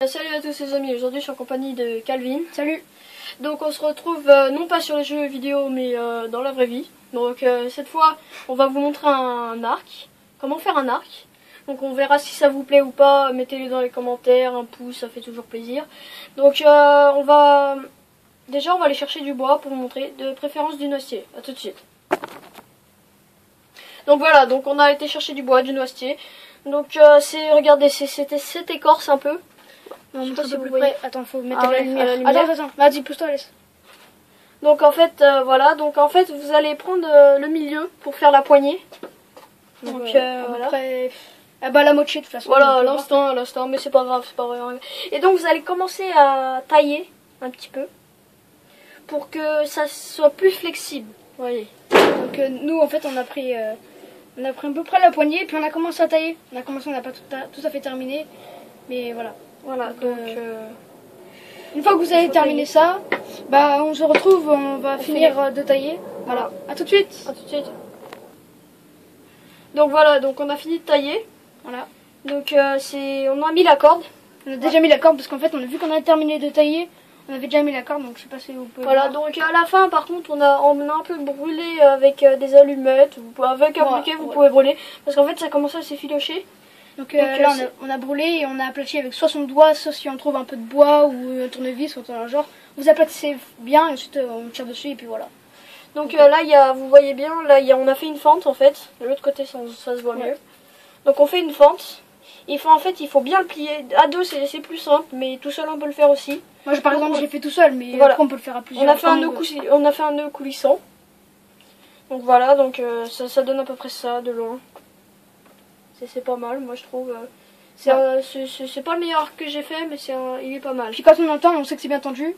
Salut à tous les amis, aujourd'hui je suis en compagnie de Calvin. Salut. Donc on se retrouve non pas sur les jeux vidéo mais dans la vraie vie. Donc cette fois on va vous montrer un arc, comment faire un arc. Donc on verra si ça vous plaît ou pas, mettez-le dans les commentaires, un pouce, ça fait toujours plaisir. Donc on va aller chercher du bois pour vous montrer, de préférence du noisetier. A tout de suite. Donc voilà, donc on a été chercher du bois, du noisetier. Donc regardez, c'est cette écorce un peu. Non, je sais pas si vous plus voyez. près. Attends, faut mettre la lumière. Attends, vas-y, pousse-toi, laisse. Donc en fait, voilà, donc en fait vous allez prendre le milieu pour faire la poignée. Donc voilà. Après, la moitié de toute façon. Voilà, à l'instant, mais c'est pas grave, c'est pas grave. Et donc vous allez commencer à tailler un petit peu pour que ça soit plus flexible. Voyez. Donc nous, en fait, on a pris à peu près la poignée, puis on a commencé à tailler. On n'a pas tout à fait terminé, mais voilà. Voilà, donc une fois que vous avez terminé ça, on se retrouve, on va finir de tailler. Voilà, à tout de suite. À tout de suite. Donc voilà, donc on a fini de tailler. Voilà. Donc on a mis la corde. On a déjà mis la corde parce qu'en fait, vu qu'on a terminé de tailler, on avait déjà mis la corde, donc je sais pas si vous pouvez voilà, voir. donc à la fin, par contre, on a un peu brûlé avec des allumettes, avec un briquet, vous pouvez brûler, parce qu'en fait, ça commence à s'effilocher. Donc là, on a brûlé et on a aplati avec soit son doigt, soit si on trouve un peu de bois ou un tournevis ou un genre. Vous aplatissez bien et ensuite on tire dessus et puis voilà. Donc là, vous voyez bien, là, on a fait une fente en fait. De l'autre côté, ça se voit mieux. Donc on fait une fente. Il faut bien le plier. À deux, c'est plus simple, mais tout seul, on peut le faire aussi. Moi, par exemple, j'ai fait tout seul, mais voilà. après, on peut le faire à plusieurs. On a fait un nœud coulissant. Donc voilà, donc ça donne à peu près ça de loin. C'est pas mal, moi je trouve. C'est pas le meilleur que j'ai fait, mais il est pas mal. Puis quand on entend, on sait que c'est bien tendu.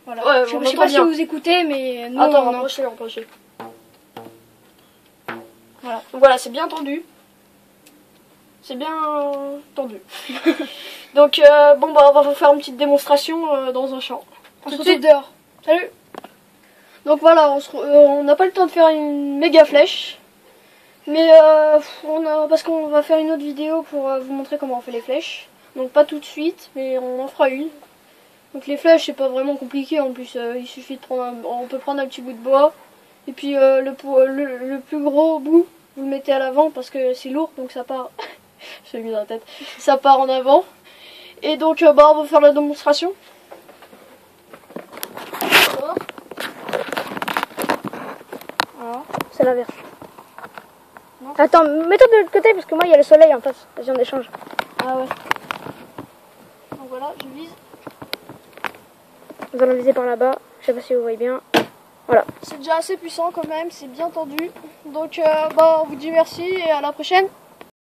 Voilà. Ouais, je sais pas si vous écoutez, mais nous, attends, rapprochez. Voilà. Donc voilà, c'est bien tendu. C'est bien tendu. Donc on va vous faire une petite démonstration dans un champ. On se retrouve dehors. Salut. Donc voilà, on n'a pas le temps de faire une méga flèche. Mais parce qu'on va faire une autre vidéo pour vous montrer comment on fait les flèches. Donc pas tout de suite, mais on en fera une. Donc les flèches, c'est pas vraiment compliqué. En plus, il suffit de prendre on peut prendre un petit bout de bois. Et puis le plus gros bout, vous le mettez à l'avant parce que c'est lourd, donc ça part. Je l'ai mis dans la tête. Ça part en avant. Et donc on va faire la démonstration. Voilà, c'est l'inverse. Attends, mets-toi de l'autre côté parce que moi il y a le soleil en face. Vas-y, on échange. Ah ouais. Donc voilà, je vise. Nous allons viser par là-bas. Je sais pas si vous voyez bien. Voilà. C'est déjà assez puissant quand même, c'est bien tendu. Donc on vous dit merci et à la prochaine.